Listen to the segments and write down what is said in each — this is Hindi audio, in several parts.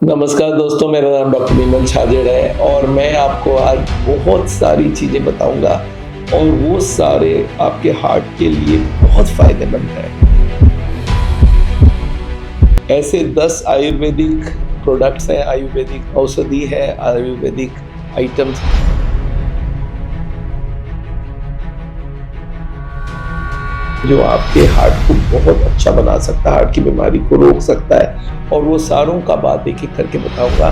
नमस्कार दोस्तों, मेरा नाम डॉक्टर विमल छाजेड़ है और मैं आपको आज बहुत सारी चीज़ें बताऊंगा और वो सारे आपके हार्ट के लिए बहुत फायदेमंद है। ऐसे 10 आयुर्वेदिक प्रोडक्ट्स हैं, आयुर्वेदिक औषधि है, आयुर्वेदिक आइटम्स जो आपके हार्ट को बहुत अच्छा बना सकता है, हार्ट की बीमारी को रोक सकता है और वो सारों का बात एक-एक करके बताऊंगा।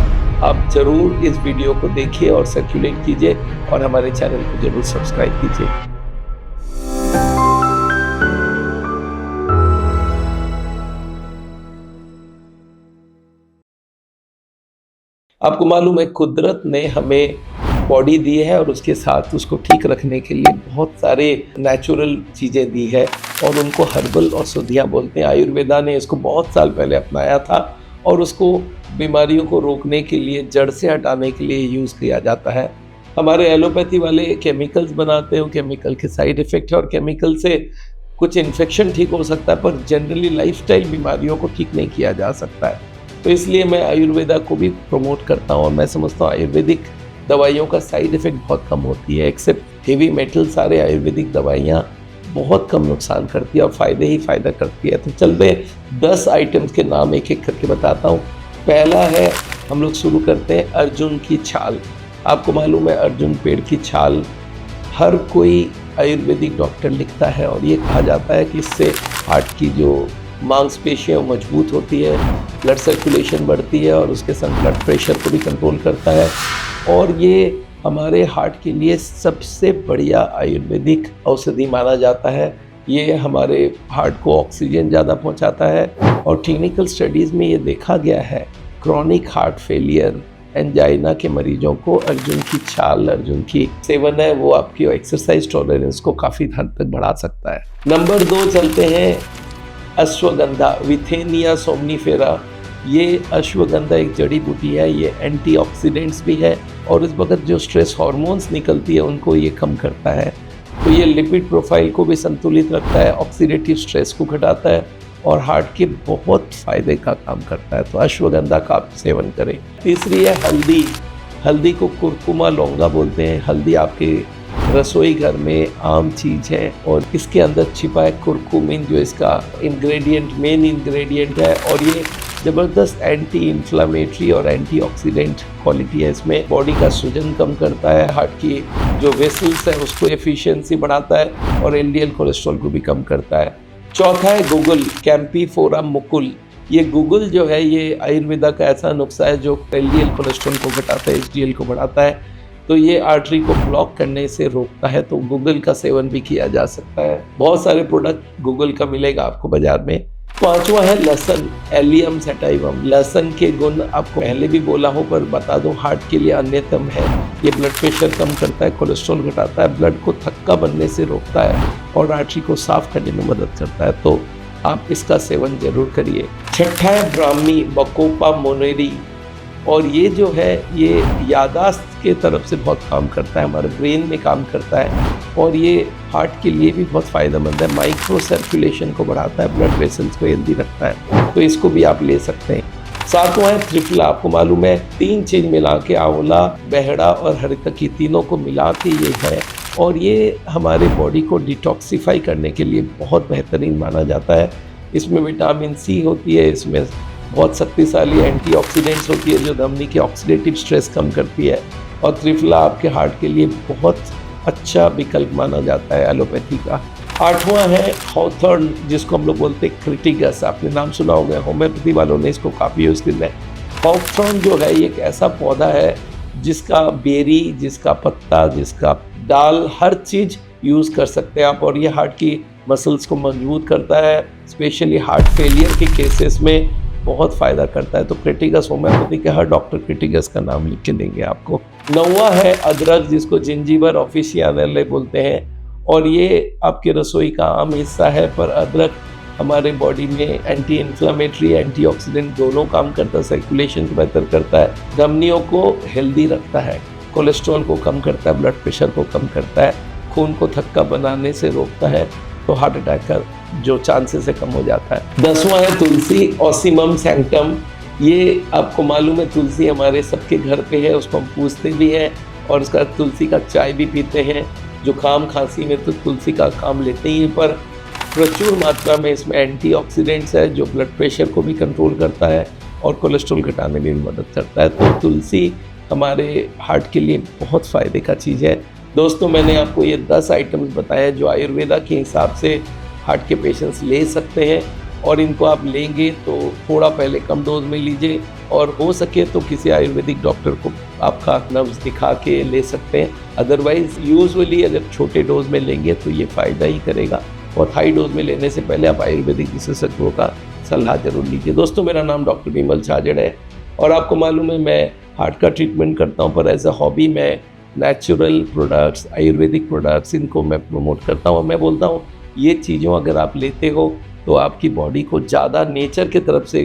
आप जरूर इस वीडियो को देखिए और सर्कुलेट कीजिए और हमारे चैनल को जरूर सब्सक्राइब कीजिए। आपको मालूम है, कुदरत ने हमें बॉडी दी है और उसके साथ उसको ठीक रखने के लिए बहुत सारे नेचुरल चीज़ें दी है और उनको हर्बल औषधियाँ बोलते हैं। आयुर्वेदा ने इसको बहुत साल पहले अपनाया था और उसको बीमारियों को रोकने के लिए, जड़ से हटाने के लिए यूज़ किया जाता है। हमारे एलोपैथी वाले केमिकल्स बनाते हैं, केमिकल के साइड इफ़ेक्ट है और केमिकल से कुछ इन्फेक्शन ठीक हो सकता है, पर जनरली लाइफस्टाइल बीमारियों को ठीक नहीं किया जा सकता है। तो इसलिए मैं आयुर्वेदा को भी प्रमोट करता हूँ और मैं समझता हूँ आयुर्वेदिक दवाइयों का साइड इफ़ेक्ट बहुत कम होती है। एक्सेप्ट हेवी मेटल, सारे आयुर्वेदिक दवाइयाँ बहुत कम नुकसान करती है और फ़ायदे ही फ़ायदा करती है। तो चलते 10 आइटम्स के नाम एक-एक करके बताता हूँ। पहला है, हम लोग शुरू करते हैं अर्जुन की छाल। आपको मालूम है, अर्जुन पेड़ की छाल हर कोई आयुर्वेदिक डॉक्टर लिखता है और ये कहा जाता है कि इससे हार्ट की जो मांसपेशियाँ मजबूत होती है, ब्लड सर्कुलेशन बढ़ती है और उसके साथ ब्लड प्रेशर को भी कंट्रोल करता है और ये हमारे हार्ट के लिए सबसे बढ़िया आयुर्वेदिक औषधि माना जाता है। ये हमारे हार्ट को ऑक्सीजन ज़्यादा पहुंचाता है और क्लिनिकल स्टडीज़ में ये देखा गया है, क्रॉनिक हार्ट फेलियर, एंजाइना के मरीजों को अर्जुन की छाल, अर्जुन की सेवन है वो आपकी एक्सरसाइज टॉलरेंस को काफ़ी हद तक बढ़ा सकता है। नंबर 2 चलते हैं अश्वगंधा, विथेनिया सोमनीफेरा। ये अश्वगंधा एक जड़ी बूटी है, ये एंटीऑक्सीडेंट्स भी है और इस वक्त जो स्ट्रेस हार्मोन्स निकलती है उनको ये कम करता है। तो ये लिपिड प्रोफाइल को भी संतुलित रखता है, ऑक्सीडेटिव स्ट्रेस को घटाता है और हार्ट के बहुत फायदे का काम करता है। तो अश्वगंधा का आप सेवन करें। तीसरी है हल्दी। हल्दी को कुरकुमा लौंगा बोलते हैं। हल्दी आपके रसोई घर में आम चीज़ है और इसके अंदर छिपा है कुरकुमिन, जो इसका इंग्रेडिएंट, मेन इंग्रेडिएंट है और ये ज़बरदस्त एंटी इन्फ्लामेटरी और एंटीऑक्सीडेंट क्वालिटी है इसमें। बॉडी का सूजन कम करता है, हार्ट की जो वेसल्स है उसको एफिशिएंसी बढ़ाता है और एलडीएल कोलेस्ट्रॉल को भी कम करता है। चौथा है गुगुल, कैम्पीफोरा मुकुल। ये गुगुल जो है ये आयुर्वेदा का ऐसा नुस्खा है जो एलडीएल कोलेस्ट्रॉल को घटाता है, एचडीएल को बढ़ाता है, तो ये आर्टरी को ब्लॉक करने से रोकता है। तो गूगल का सेवन भी किया जा सकता है। बहुत सारे प्रोडक्ट गूगल का मिलेगा आपको बाजार में। पांचवा है लहसुन, एलियम सैटाइवम। लहसुन के गुण आपको पहले भी बोला हो पर बता दूं, हार्ट के लिए अन्यतम है। ये ब्लड प्रेशर कम करता है, कोलेस्ट्रॉल घटाता है, ब्लड को थक्का बनने से रोकता है और आर्टरी को साफ करने में मदद करता है। तो आप इसका सेवन जरूर करिए। छठा है ब्राह्मी, बकोपा मोनेरी। और ये जो है ये यादाश्त के तरफ से बहुत काम करता है, हमारे ब्रेन में काम करता है और ये हार्ट के लिए भी बहुत फ़ायदेमंद है। माइक्रो सर्कुलेशन को बढ़ाता है, ब्लड वेसल्स को हेल्दी रखता है, तो इसको भी आप ले सकते हैं। सातवां है त्रिफला। आपको मालूम है 3 चीज़ मिला के, आंवला, बहड़ा और हरतकी, तीनों को मिला के ये है और ये हमारे बॉडी को डिटॉक्सीफाई करने के लिए बहुत बेहतरीन माना जाता है। इसमें विटामिन सी होती है, इसमें बहुत शक्तिशाली एंटीऑक्सीडेंट्स होती है जो धमनी के ऑक्सीडेटिव स्ट्रेस कम करती है और त्रिफला आपके हार्ट के लिए बहुत अच्छा विकल्प माना जाता है एलोपैथी का। आठवां है हॉथर्न, जिसको हम लोग बोलते हैं क्रिटिगस। आपने नाम सुना होगा, होम्योपैथी वालों ने इसको काफ़ी यूज़ किया है। हॉथर्न जो है ये एक ऐसा पौधा है जिसका बेरी, जिसका पत्ता, जिसका डाल, हर चीज़ यूज़ कर सकते हैं आप और ये हार्ट की मसल्स को मजबूत करता है, स्पेशली हार्ट फेलियर के केसेस में बहुत फ़ायदा करता है। तो क्रिटिगस, होम्योपैथी के हर डॉक्टर क्रिटिगस का नाम लिख के देंगे आपको। 9वां है अदरक, जिसको जिंजीबर ऑफिशियाले बोलते हैं और ये आपके रसोई का आम हिस्सा है, पर अदरक हमारे बॉडी में एंटी इन्फ्लामेटरी, एंटीऑक्सीडेंट दोनों काम करता है, सर्कुलेशन को बेहतर करता है, धमनियों को हेल्दी रखता है, कोलेस्ट्रॉल को कम करता है, ब्लड प्रेशर को कम करता है, खून को थक्का बनाने से रोकता है, तो हार्ट अटैक का जो चांसेस है कम हो जाता है। 10वां है तुलसी, ऑसिमम सैंक्टम। ये आपको मालूम है तुलसी हमारे सबके घर पे है, उसको हम पूजते भी हैं और उसका तुलसी का चाय भी पीते हैं। जुकाम खांसी में तो तुलसी का काम लेते ही हैं, पर प्रचुर मात्रा में इसमें एंटीऑक्सीडेंट्स है जो ब्लड प्रेशर को भी कंट्रोल करता है और कोलेस्ट्रॉल घटाने में भी मदद करता है। तो तुलसी हमारे हार्ट के लिए बहुत फ़ायदे का चीज़ है। दोस्तों, मैंने आपको ये 10 आइटम्स बताए जो आयुर्वेदा के हिसाब से हार्ट के पेशेंट्स ले सकते हैं, और इनको आप लेंगे तो थोड़ा पहले कम डोज में लीजिए, और हो सके तो किसी आयुर्वेदिक डॉक्टर को आपका नब्ज़ दिखा के ले सकते हैं। अदरवाइज़ यूजुअली अगर छोटे डोज में लेंगे तो ये फ़ायदा ही करेगा, और हाई डोज में लेने से पहले आप आयुर्वेदिक विशेषज्ञों का सलाह ज़रूर लीजिए। दोस्तों, मेरा नाम डॉक्टर विमल छाजड़ है, और आपको मालूम है मैं हार्ट का ट्रीटमेंट करता हूँ, पर एज अ हॉबी मैं नेचुरल प्रोडक्ट्स, आयुर्वेदिक प्रोडक्ट्स, इनको मैं प्रमोट करता हूँ। मैं बोलता हूँ ये चीज़ों अगर आप लेते हो तो आपकी बॉडी को ज़्यादा नेचर की तरफ से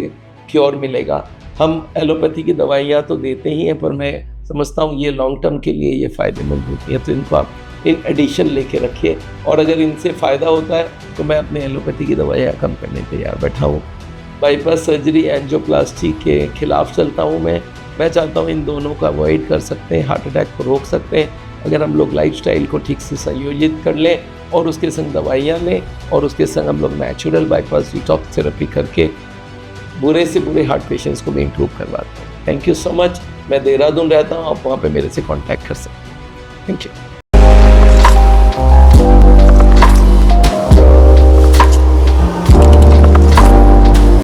क्योर मिलेगा। हम एलोपैथी की दवाइयाँ तो देते ही हैं, पर मैं समझता हूँ ये लॉन्ग टर्म के लिए ये फ़ायदेमंद होती है, तो इनको आप इन एडिशन लेके रखिए, और अगर इनसे फ़ायदा होता है तो मैं अपने एलोपैथी की दवाइयाँ कम करने तैयार बैठा हूँ। बाईपास सर्जरी, एंजियोप्लास्टी के खिलाफ चलता हूँ मैं चाहता हूँ इन दोनों को अवॉइड कर सकते हैं, हार्ट अटैक को रोक सकते हैं अगर हम लोग लाइफस्टाइल को ठीक से संयोजित कर लें, और उसके संग दवाइयाँ लें, और उसके संग हम लोग नेचुरल बाईपास डिटॉक्स थेरेपी करके बुरे से बुरे हार्ट पेशेंट्स को भी इम्प्रूव करवाते हैं। Thank you so much. मैं देहरादून रहता हूँ, आप वहाँ पे मेरे से कांटेक्ट कर सकते हैं। Thank you.